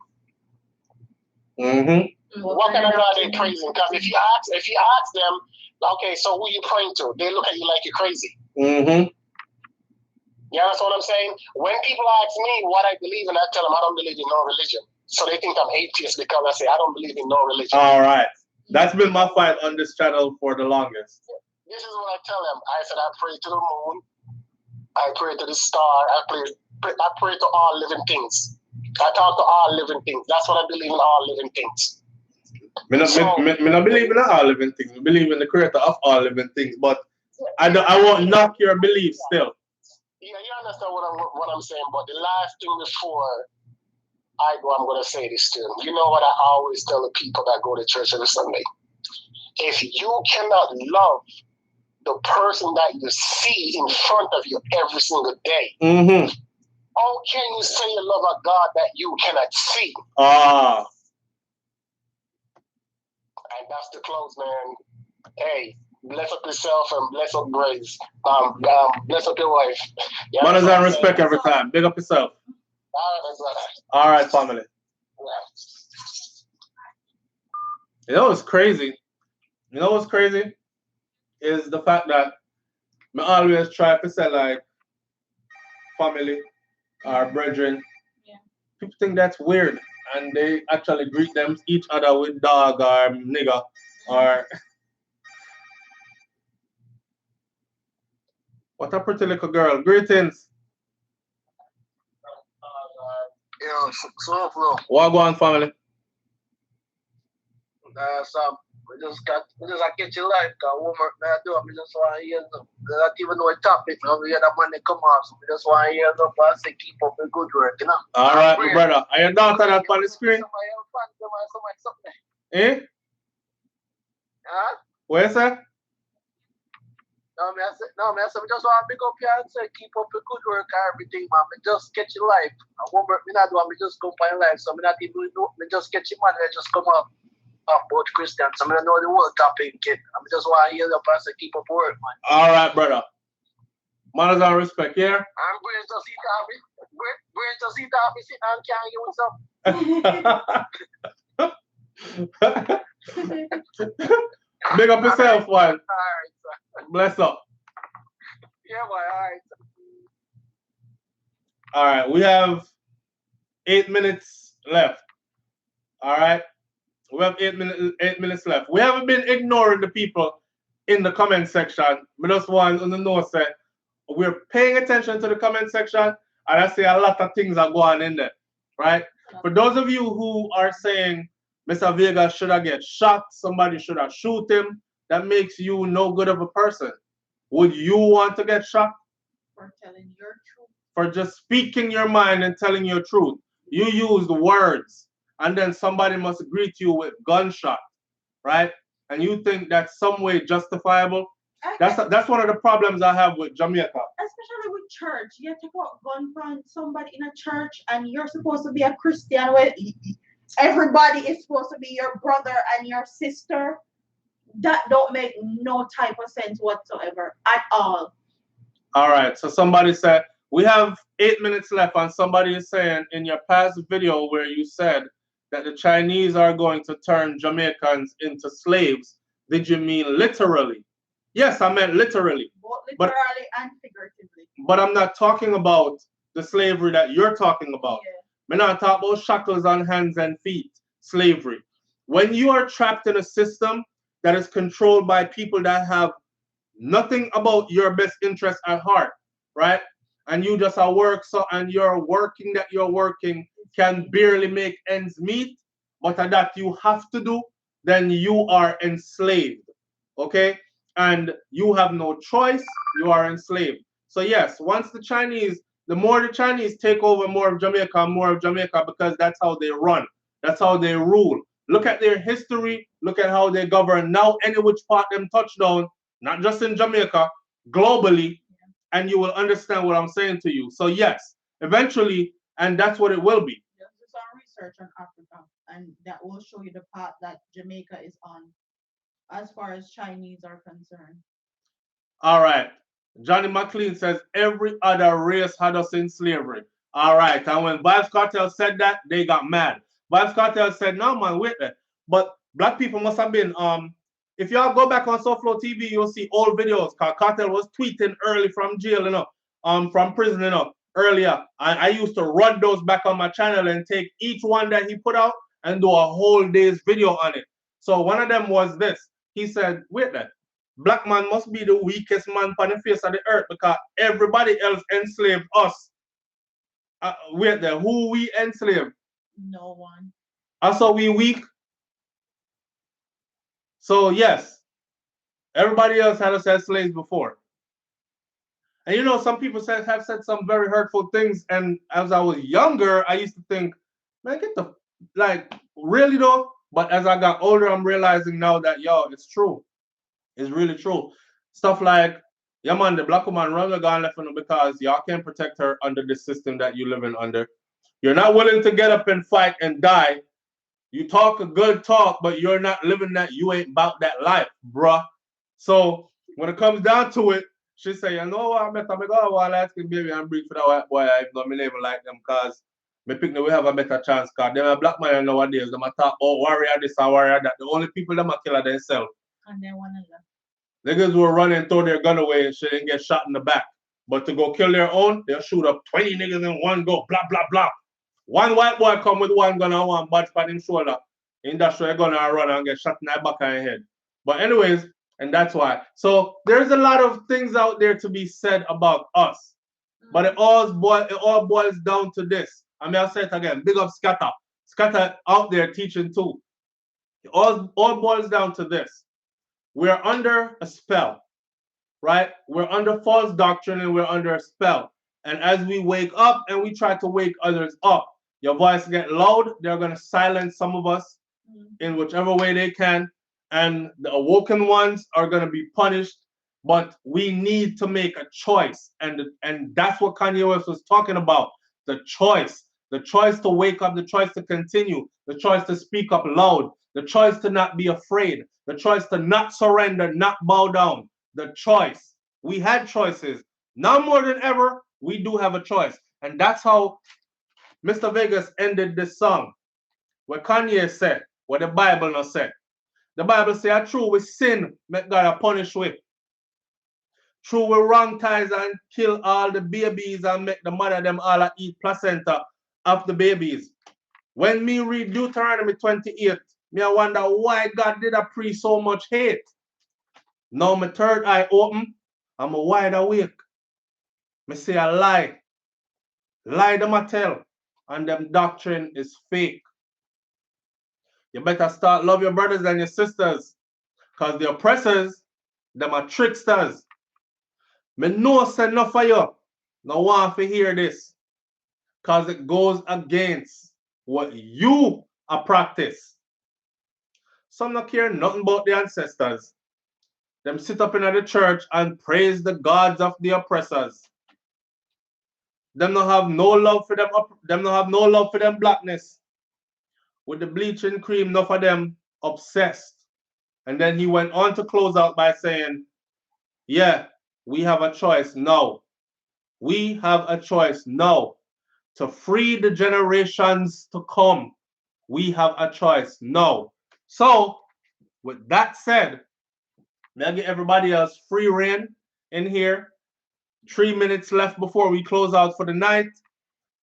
Mm-hmm. What kind of God they praising? Because if you ask them, okay, so who you praying to? They look at you like you're crazy. Mm-hmm. You understand what I'm saying? When people ask me what I believe in, I tell them I don't believe in no religion. So they think I'm atheist because I say I don't believe in no religion. All right. That's been my fight on this channel for the longest. This is what I tell them. I said I pray to the moon. I pray to the star. I pray to all living things. I talk to all living things. That's what I believe in, all living things. I don't believe in all living things. I believe in the creator of all living things. But I won't knock your belief still. Yeah, you understand what I'm saying. But the last thing before I go, I'm going to say this to them. You know what I always tell the people that go to church every Sunday? If you cannot love the person that you see in front of you every single day, mm-hmm. how can you say you love a God that you cannot see? Ah. And that's the close, man. Hey, bless up yourself and bless up Grace. Bless up your wife. Yeah, manners and respect every time. Big up yourself. All right, family. You know what's crazy? You know what's crazy? Is the fact that I always try to say like family or brethren. Yeah. People think that's weird, and they actually greet them each other with dog or nigga or what a pretty little girl. Greetings. Yeah, SouFlo. What go on, family? So we just get your life. Homework I do. I just want to hear them. I don't even know what topic. We hear that money come off. So we just want to hear them. I say keep up the good work, you know. All right, my brother. Are your daughter that on the screen? Eh? Huh? What is that? No, I said, we just want to big up here and say keep up the good work and everything, man. We just get your life. Homework me not do. We just come by life. So we not even do. We just get your money. Just come up. About Christians. I don't know the whole topic, kid. I just want to hear the pastor keep up work, man. All right, brother. Manners and respect, yeah? I'm Brains to see Darby. Brains to see Darby sitting and carrying you something. Big up yourself, man. All right, sir. Bless up. Yeah, boy. All right, sir. All right, we have 8 minutes left. All right. We have 8 minutes left. We haven't been ignoring the people in the comment section. We just want on the know say we're paying attention to the comment section, and I see a lot of things are going in there, right? For those of you who are saying Mr. Vega should have get shot, somebody should have shoot him, that makes you no good of a person. Would you want to get shot? For telling your truth. For just speaking your mind and telling your truth. You used words. And then somebody must greet you with gunshot, right? And you think that's some way justifiable? That's one of the problems I have with Jamaica. Especially with church. You take out gun from somebody in a church and you're supposed to be a Christian where everybody is supposed to be your brother and your sister. That don't make no type of sense whatsoever at all. All right, so somebody said, we have 8 minutes left, and somebody is saying in your past video where you said that the Chinese are going to turn Jamaicans into slaves. Did you mean literally? Yes, I meant literally. Both literally and figuratively. But I'm not talking about the slavery that you're talking about. I'm not talking about shackles on hands and feet, slavery. When you are trapped in a system that is controlled by people that have nothing about your best interest at heart, right? And you just are and you're working can barely make ends meet, but that you have to do, then you are enslaved, okay? And you have no choice, you are enslaved. So yes, the more the Chinese take over more of Jamaica, because that's how they run, that's how they rule. Look at their history, look at how they govern. Now any which part them touch down, not just in Jamaica, globally, and you will understand what I'm saying to you. So yes, eventually, and that's what it will be. Just do some research on Africa, and that will show you the path that Jamaica is on as far as Chinese are concerned. All right. Johnny McLean says every other race had us in slavery. All right. And when Vybz Kartel said that, they got mad. Vybz Kartel said, no, man, wait there. But black people must have been, if y'all go back on SouFLoTV, you'll see old videos. Kartel was tweeting early from jail, from prison, earlier. I used to run those back on my channel and take each one that he put out and do a whole day's video on it. So one of them was this. He said, wait there. Black man must be the weakest man on the face of the earth because everybody else enslaved us. Wait there. Who we enslaved? No one. So we weak? So yes, everybody else had us as slaves before. And some people have said some very hurtful things. And as I was younger, I used to think, man, really though? But as I got older, I'm realizing now that, it's true. It's really true. Stuff like, yeah, man, the black woman run the gun left because y'all can't protect her under the system that you live in under. You're not willing to get up and fight and die. You talk a good talk, but you're not living that. You ain't about that life, bruh. So when it comes down to it, she say, you know what, I better go while I can baby and breed for that white boy. I don't even like them because me pick we have a better chance because them a black man nowadays, them a talk warrior this and warrior that. The only people them a kill themselves. And then one another. Niggas will run and throw their gun away and shit and get shot in the back. But to go kill their own, they'll shoot up 20 niggas in one go, blah, blah, blah. One white boy come with one gun and one badge on his shoulder. Industrial gun and run and get shot in the back of your head. But anyways, and that's why. So there's a lot of things out there to be said about us. But it all boils down to this. I mean, I'll say it again. Big up Scatter. Scatter out there teaching too. It all boils down to this. We're under a spell, right? We're under false doctrine and we're under a spell. And as we wake up and we try to wake others up, your voice get loud, they're going to silence some of us in whichever way they can. And the awoken ones are going to be punished. But we need to make a choice. And that's what Kanye West was talking about. The choice. The choice to wake up, the choice to continue, the choice to speak up loud, the choice to not be afraid, the choice to not surrender, not bow down. The choice. We had choices. Now more than ever, we do have a choice. And that's how Mr. Vegas ended this song. What Kanye said, what the Bible not said. The Bible says, true, we sin, make God a punish with. True, we wrong ties and kill all the babies and make the mother them all eat placenta of the babies. When me read Deuteronomy 28, me I wonder why God did a pre so much hate. Now my third eye open, I'm a wide awake. Me say a lie. Lie them a tell. And them doctrine is fake. You better start love your brothers and your sisters. Because the oppressors, them are tricksters. Me know say enough for you. No want to hear this. Because it goes against what you are practice. Some not care nothing about the ancestors. Them sit up in the church and praise the gods of the oppressors. Them not have no love for them. Them not have no love for them blackness. With the bleaching cream, enough of them obsessed. And then he went on to close out by saying, yeah, we have a choice now. We have a choice now to free the generations to come. We have a choice now. So, with that said, may I get everybody else free reign in here. 3 minutes left before we close out for the night.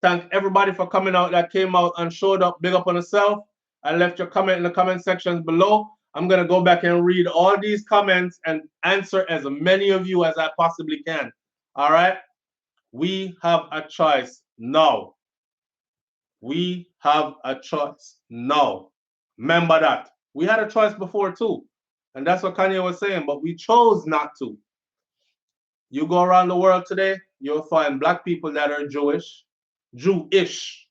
Thank everybody for coming out that came out and showed up. Big up on yourself. I left your comment in the comment sections below. I'm going to go back and read all these comments and answer as many of you as I possibly can. All right? We have a choice now. We have a choice now. Remember that. We had a choice before too. And that's what Kanye was saying, but we chose not to. You go around the world today, you'll find black people that are Jewish,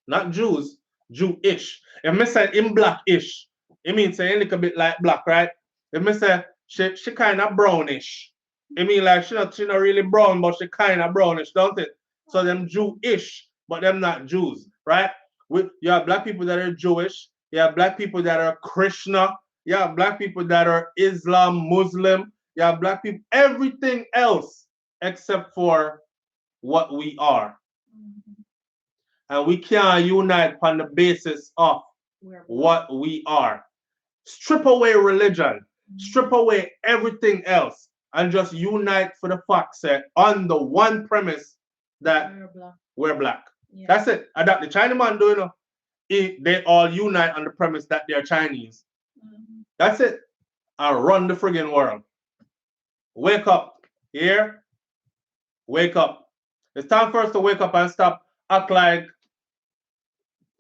not Jews, Jewish. If me say in blackish, it means say a little bit like black, right? If me say she kind of brownish, it means like she not really brown, but she kind of brownish, don't it? So them Jewish, but them not Jews, right? You have black people that are Jewish, you have black people that are Krishna, you have black people that are Islam, Muslim, you have black people, everything else except for what we are. And we can't unite on the basis of what we are. Strip away religion, strip away everything else, and just unite for the fact set on the one premise that we're black. Yeah. That's it. And that the Chinaman do, you know, they all unite on the premise that they're Chinese. That's it. And run the friggin' world. Wake up. Here. Wake up. It's time for us to wake up and stop act like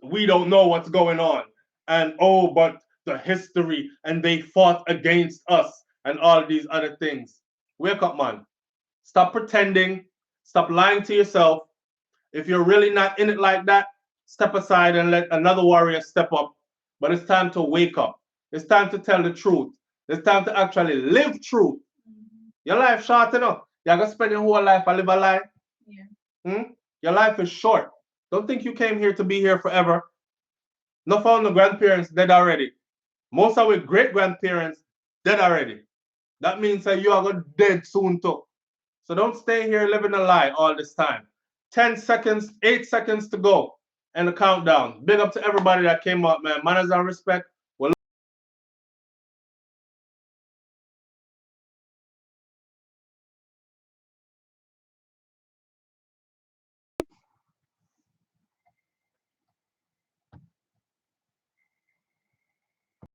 we don't know what's going on. And oh, but the history and they fought against us and all these other things. Wake up, man. Stop pretending. Stop lying to yourself. If you're really not in it like that, step aside and let another warrior step up. But it's time to wake up. It's time to tell the truth. It's time to actually live truth. Your life short enough. You're going to spend your whole life and live a lie. Yeah. Your life is short. Don't think you came here to be here forever. No found the grandparents dead already. Most of our great-grandparents dead already. that means that you are going to dead soon too. So don't stay here living a lie all this time. 10 seconds, 8 seconds to go, and the countdown. Big up to everybody that came up, man. Manners and respect.